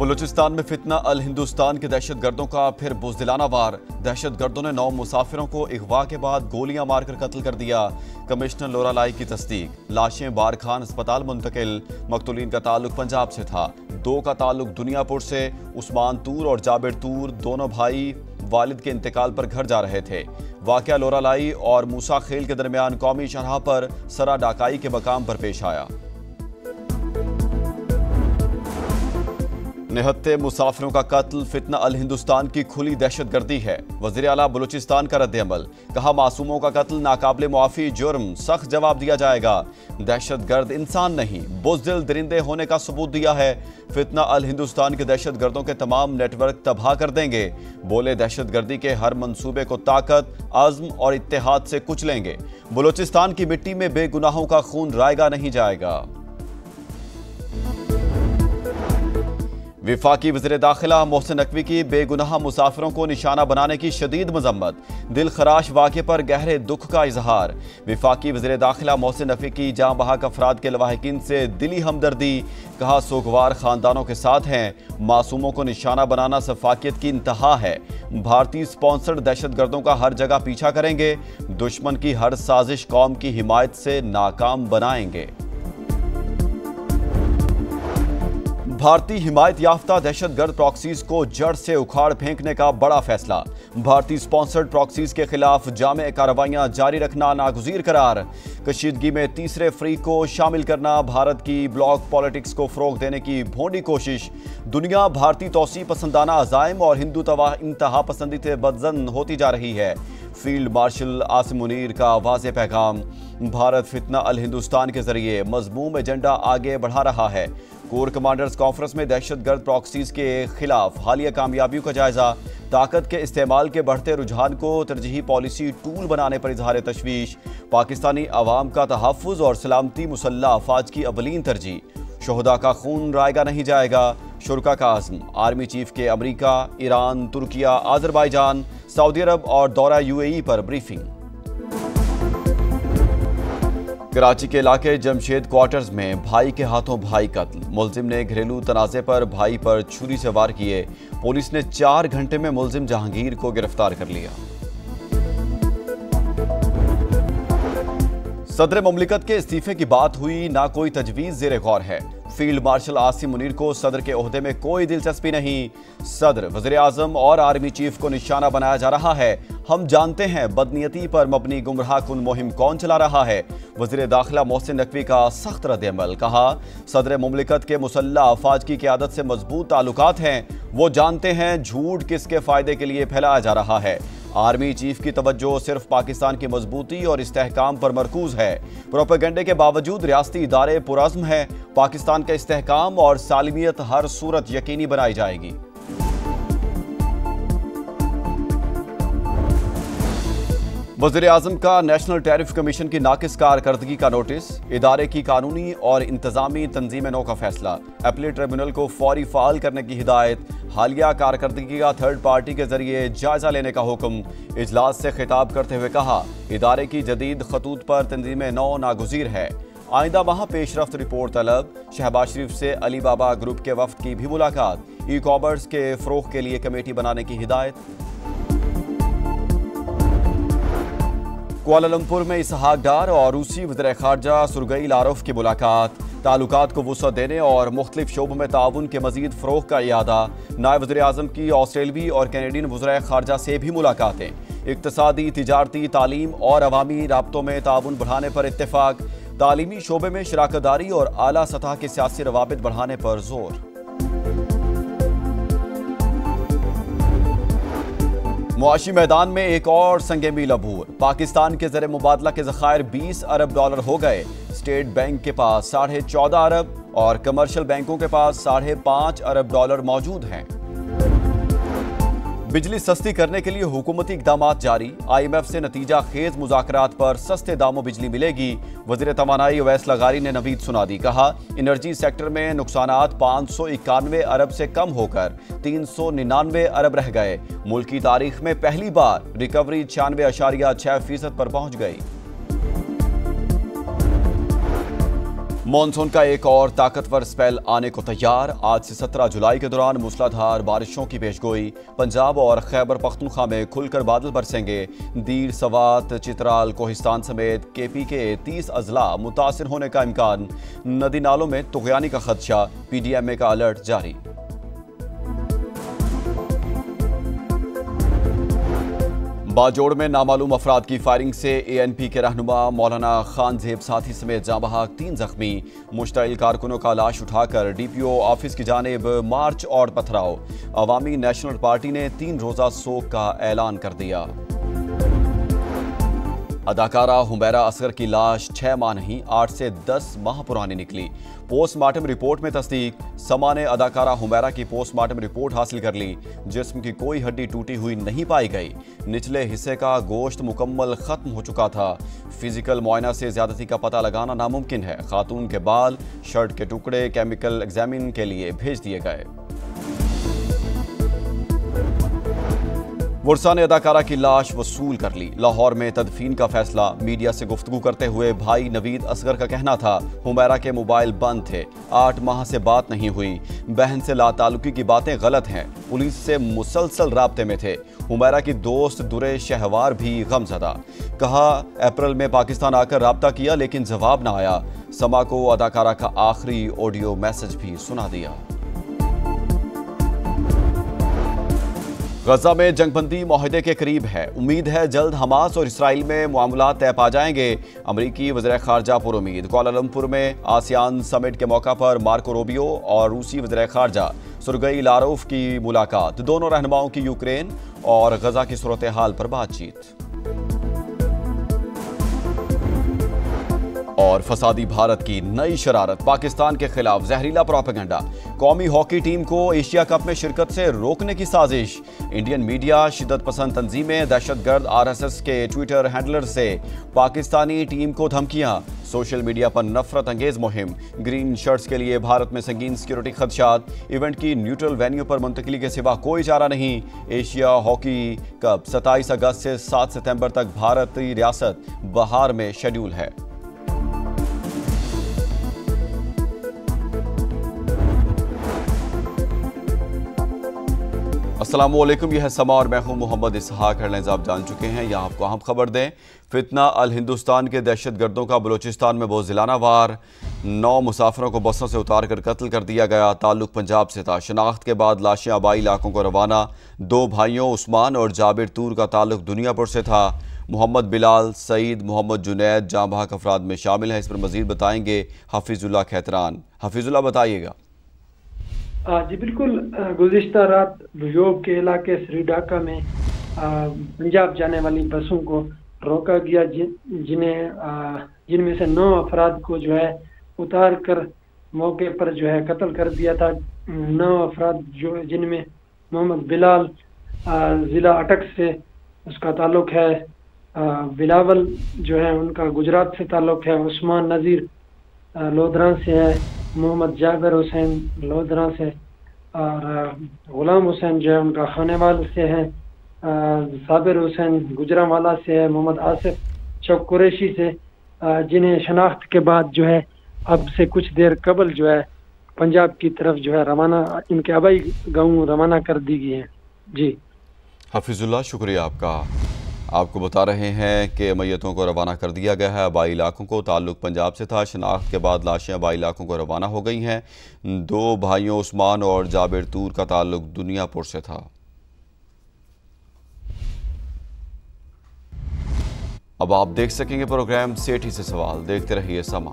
बलूचिस्तान में फितना अल हिंदुस्तान के दहशतगर्दों का फिर बुज़दिलाना वार। दहशतगर्दों ने 9 मुसाफिरों को अगवा के बाद गोलियां मारकर कत्ल कर दिया। कमिश्नर लोरालाई की तस्दीक। लाशें बारखान अस्पताल मुंतकिल। मकतूलीन का ताल्लुक पंजाब से था। 2 का ताल्लुक दुनियापुर से। उस्मान तूर और जाबिर तूर दोनों भाई वालिद के इंतकाल पर घर जा रहे थे। वाक़या लोरालाई और मूसा खेल के दरमियान कौमी शरह पर सरा डाकाई के मकाम पर पेश आया। निहत्ते मुसाफिरों का कत्ल फितना अल हिंदुस्तान की खुली दहशतगर्दी है। वज़ीर आला बलूचिस्तान का रद्द-ए-अमल। कहा, मासूमों का कत्ल नाकाबिले मुआफ़ी जुर्म, सख्त जवाब दिया जाएगा। दहशतगर्द इंसान नहीं, बुज़दिल दरिंदे होने का सबूत दिया है। फितना अल हिंदुस्तान के दहशतगर्दों के तमाम नेटवर्क तबाह कर देंगे। बोले, दहशतगर्दी के हर मंसूबे को ताकत, अज़्म और इत्तेहाद से कुचलेंगे। बलूचिस्तान की मिट्टी में बेगुनाहों का खून रायगा नहीं जाएगा। विफाकी वज़ीर दाखिला मोहसिन नकवी की बेगुनाह मुसाफिरों को निशाना बनाने की शदीद मजम्मत। दिल खराश वाक़े पर गहरे दुख का इजहार। विफाकी वज़ीर दाखिला मोहसिन नकवी की जाँ बहक अफराद के लवाहिकीन से दिली हमदर्दी। कहा, सोगवार ख़ानदानों के साथ हैं। मासूमों को निशाना बनाना सफाकियत की इंतहा है। भारतीय स्पॉन्सर्ड दहशतगर्दों का हर जगह पीछा करेंगे। दुश्मन की हर साजिश कौम की हिमायत से नाकाम बनाएंगे। भारतीय हिमायत याफ्ता दहशतगर्द प्रॉक्सीज को जड़ से उखाड़ फेंकने का बड़ा फैसला। भारतीय स्पॉन्सर्ड प्रॉक्सीज के खिलाफ जामे कार्रवाइयां जारी रखना नागुज़ीर करार। कशीदगी में तीसरे फ्रीक को शामिल करना भारत की ब्लॉक पॉलिटिक्स को फ़रोग़ देने की भोंडी कोशिश। दुनिया भारतीय तौसी पसंदाना अज़ाइम और हिंदू इंतहा पसंदी से बदज़न होती जा रही है। फील्ड मार्शल आसिम मुनीर का वाज़ेह पैगाम। भारत फितना अल हिंदुस्तान के जरिए मज़मूम एजेंडा आगे बढ़ा रहा है। कोर कमांडर्स कॉन्फ्रेंस में दहशतगर्द प्रॉक्सीज के खिलाफ हालिया कामयाबियों का जायजा। ताकत के इस्तेमाल के बढ़ते रुझान को तरजीही पॉलिसी टूल बनाने पर इजहार तशवीश। पाकिस्तानी अवाम का तहफ़्फ़ुज़ और सलामती मुसल्लह अफ़वाज की अवलीन तरजीह। शोहदा का खून रायगा नहीं जाएगा, शुरका का आज़म। आर्मी चीफ के अमरीका, ईरान, तुर्किया, आज़रबाईजान, सऊदी अरब और दौरा UAE पर ब्रीफिंग। कराची के इलाके जमशेद क्वार्टर्स में भाई के हाथों भाई कत्ल। मुलजिम ने घरेलू तनाज़े पर भाई पर छुरी से वार किए। पुलिस ने 4 घंटे में मुलजिम जहांगीर को गिरफ्तार कर लिया। सदर मुमलिकत के इस्तीफे की बात हुई, ना कोई तजवीज़ ज़ेरे गौर है। फील्ड मार्शल आसिम मुनीर को सदर के ओहदे में कोई दिलचस्पी नहीं। सदर, वज़ीर आज़म और आर्मी चीफ को निशाना बनाया जा रहा है। हम जानते हैं बदनीयती पर मबनी गुमराह कुन मुहिम कौन चला रहा है। वज़ीर दाखिला मोहसिन नकवी का सख्त रद्द-ए-अमल। कहा, सदर मुमलिकत के मुसल्लह अफवाज की क़यादत से मजबूत ताल्लुकात हैं। वो जानते हैं झूठ किसके फ़ायदे के लिए फैलाया जा रहा है। आर्मी चीफ की तवज्जो सिर्फ पाकिस्तान की मजबूती और इस्तेहकाम पर मरकूज है। प्रोपेगेंडे के बावजूद रियासती इदारे पुरअज़्म है। पाकिस्तान का इस्तेहकाम और सालिमियत हर सूरत यकीनी बनाई जाएगी। वज़ीर आज़म का नेशनल टैरिफ कमीशन की नाकिस कारकर्दगी का नोटिस। इदारे की कानूनी और इंतजामी तंजीम नौ का फैसला। अपीलेट ट्रिब्यूनल को फौरी फ़ाल करने की हिदायत। हालिया कारकर्दगी का थर्ड पार्टी के जरिए जायजा लेने का हुक्म। इजलास से खिताब करते हुए कहा, इदारे की जदीद खतूत पर तंजीम नौ नागुज़ीर है। आइंदा माह पेशरफ्त रिपोर्ट तलब। शहबाज शरीफ से अली बाबा ग्रुप के वफ्द की भी मुलाकात। ई-कॉमर्स के फ़रोग़ के लिए कमेटी बनाने की हिदायत। कुआलालंपुर में इसहाक डार और रूसी वज़ीर ख़ारजा सुरगई लारोफ की मुलाकात। ताल्लुकात को वुसअत देने और मुख्तलिफ शोबों में ताउन के मज़ीद फ़रोग़ का इयादा। नायब वज़ीर आज़म की ऑस्ट्रेलवी और कैनेडियन वज़ीर ख़ारजा से भी मुलाकातें। इक़्तिसादी, तिजारती, तालीम और अवामी राब्तों में ताउन बढ़ाने पर इत्तेफ़ाक। तालीमी शोबे में शराकतदारी और आला सतह के सियासी रवाबित बढ़ाने पर जोर। मुआशी मैदान में एक और संगेमील अबूर। पाकिस्तान के ज़र मुबादला के ज़खायर 20 अरब डॉलर हो गए। स्टेट बैंक के पास 14.5 अरब और कमर्शियल बैंकों के पास 5.5 अरब डॉलर मौजूद हैं। बिजली सस्ती करने के लिए हुकूमती इक़दामात जारी। IMF से नतीजा खेज मुज़ाकरात पर सस्ते दामों बिजली मिलेगी। वज़ीर तवानाई अवैस लगारी ने नवीद सुना दी। कहा, एनर्जी सेक्टर में नुकसानात 591 अरब से कम होकर 399 अरब रह गए। मुल्क की तारीख में पहली बार रिकवरी 96.6% पर पहुंच गई। मॉनसून का एक और ताकतवर स्पेल आने को तैयार। आज से 17 जुलाई के दौरान मूसलाधार बारिशों की पेशगोई। पंजाब और खैबर पख्तूनख्वा में खुलकर बादल बरसेंगे। दीर, सवात, चित्राल, कोहिस्तान समेत केपी के 30 अजला मुतासिर होने का इम्कान। नदी नालों में तुगयानी का खदशा। PDMA का अलर्ट जारी। बाजोड़ में नामालूम अफराद की फायरिंग से ANP के रहनुमा मौलाना खान जेब साथी समेत जाँ बहक 3 जख्मी। मुश्तइल कारकुनों का लाश उठाकर DPO ऑफिस की जानिब मार्च और पथराव। अवामी नेशनल पार्टी ने 3 रोज़ा सोग का ऐलान कर दिया। अदाकारा हुमैरा असगर की लाश 6 माह नहीं 8 से 10 माह पुरानी निकली। पोस्टमार्टम रिपोर्ट में तस्दीक। समा ने अदाकारा हुमैरा की पोस्टमार्टम रिपोर्ट हासिल कर ली। जिस्म की कोई हड्डी टूटी हुई नहीं पाई गई। निचले हिस्से का गोश्त मुकम्मल खत्म हो चुका था। फिजिकल मुआयना से ज्यादती का पता लगाना नामुमकिन है। खातून के बाल, शर्ट के टुकड़े केमिकल एग्जामिन के लिए भेज दिए गए। मुर्सा ने अदाकारा की लाश वसूल कर ली। लाहौर में तदफीन का फैसला। मीडिया से गुफ्तगू करते हुए भाई नवीद असगर का कहना था हुमैरा के मोबाइल बंद थे, 8 माह से बात नहीं हुई। बहन से लाताल्लुकी की बातें गलत हैं। पुलिस से मुसलसल राब्ते में थे। हुमैरा की दोस्त दुरे शहवार भी गमजदा। कहा अप्रैल में पाकिस्तान आकर राब्ता किया लेकिन जवाब ना आया। समा को अदाकारा का आखिरी ऑडियो मैसेज भी सुना दिया। गजा में जंगबंदी मुआहदे के करीब है। उम्मीद है जल्द हमास और इसराइल में मामलात तय पा जाएंगे। अमरीकी वज़ीर ख़ारजा पुरुमीद। कुआलालंपुर में आसियान समिट के मौका पर मार्को रूबियो और रूसी वज़ीर ख़ारजा सुरगई लारोफ की मुलाकात। दोनों रहनुमाओं की यूक्रेन और गजा की सूरत हाल पर बातचीत। और फसादी भारत की नई शरारत। पाकिस्तान के खिलाफ जहरीला प्रोपेगेंडा। कौमी हॉकी टीम को एशिया कप में शिरकत से रोकने की साजिश। इंडियन मीडिया, शिद्दत पसंद तंजीमें, दहशतगर्द RSS के ट्विटर हैंडलर से पाकिस्तानी टीम को धमकियां। सोशल मीडिया पर नफरत अंगेज मुहिम। ग्रीन शर्ट्स के लिए भारत में संगीन सिक्योरिटी खदशात। इवेंट की न्यूट्रल वेन्यू पर मुंतकली के सिवा कोई चारा नहीं। एशिया हॉकी कप 27 अगस्त से 7 सितंबर तक भारतीय रियासत बहार में शेड्यूल है। अस्सलामुअलैकुम, यह है समा और मैं हूं मोहम्मद इसहाक। हेडलाइंस आप जान चुके हैं, यहाँ आपको अहम खबर दें। फितना अल हिंदुस्तान के दहशतगर्दों का बलूचिस्तान में बोझिलाना वार। 9 मुसाफिरों को बसों से उतार कर कत्ल कर दिया गया। ताल्लुक पंजाब से था। शनाख्त के बाद लाशें आबाई इलाकों को रवाना। 2 भाइयों उस्मान और जाबिर तूर का ताल्लुक दुनियापुर से था। मोहम्मद बिलाल, सईद, मोहम्मद जुनैद जाँ बहक अफराद में शामिल हैं। इस पर मजीद बताएंगे हफीजुल्लाह खैतरान। हफीजुल्लाह बताइएगा। जी बिल्कुल। गुज़िश्ता रात योग के इलाके श्रीडाका में पंजाब जाने वाली बसों को रोका गया, जिनमें से 9 अफराद को जो है उतार कर मौके पर जो है कत्ल कर दिया था। 9 अफराद जो जिनमें मोहम्मद बिलाल ज़िला अटक से उसका ताल्लुक है। बिलावल जो है उनका गुजरात से ताल्लुक है। उस्मान नज़ीर लोधरा से है। मोहम्मद जाबिर हुसैन लोधरा से और गुलाम हुसैन जो है उनका खानेवाल से है। साबिर हुसैन गुजरांवाला से है। मोहम्मद आसिफ चौक कुरैशी से, जिन्हें शनाख्त के बाद जो है अब से कुछ देर कबल जो है पंजाब की तरफ जो है रवाना, इनके आबाई गाँव रवाना कर दी गई है। जी हफीजुल्लाह, शुक्रिया आपका। आपको बता रहे हैं कि मैयतों को रवाना कर दिया गया है। आबाई इलाकों को ताल्लुक पंजाब से था। शनाख्त के बाद लाशें आबाई इलाकों को रवाना हो गई हैं। 2 भाइयों उस्मान और जाबिर तूर का ताल्लुक दुनियापुर से था। अब आप देख सकेंगे प्रोग्राम सेठी से सवाल। देखते रहिए समा।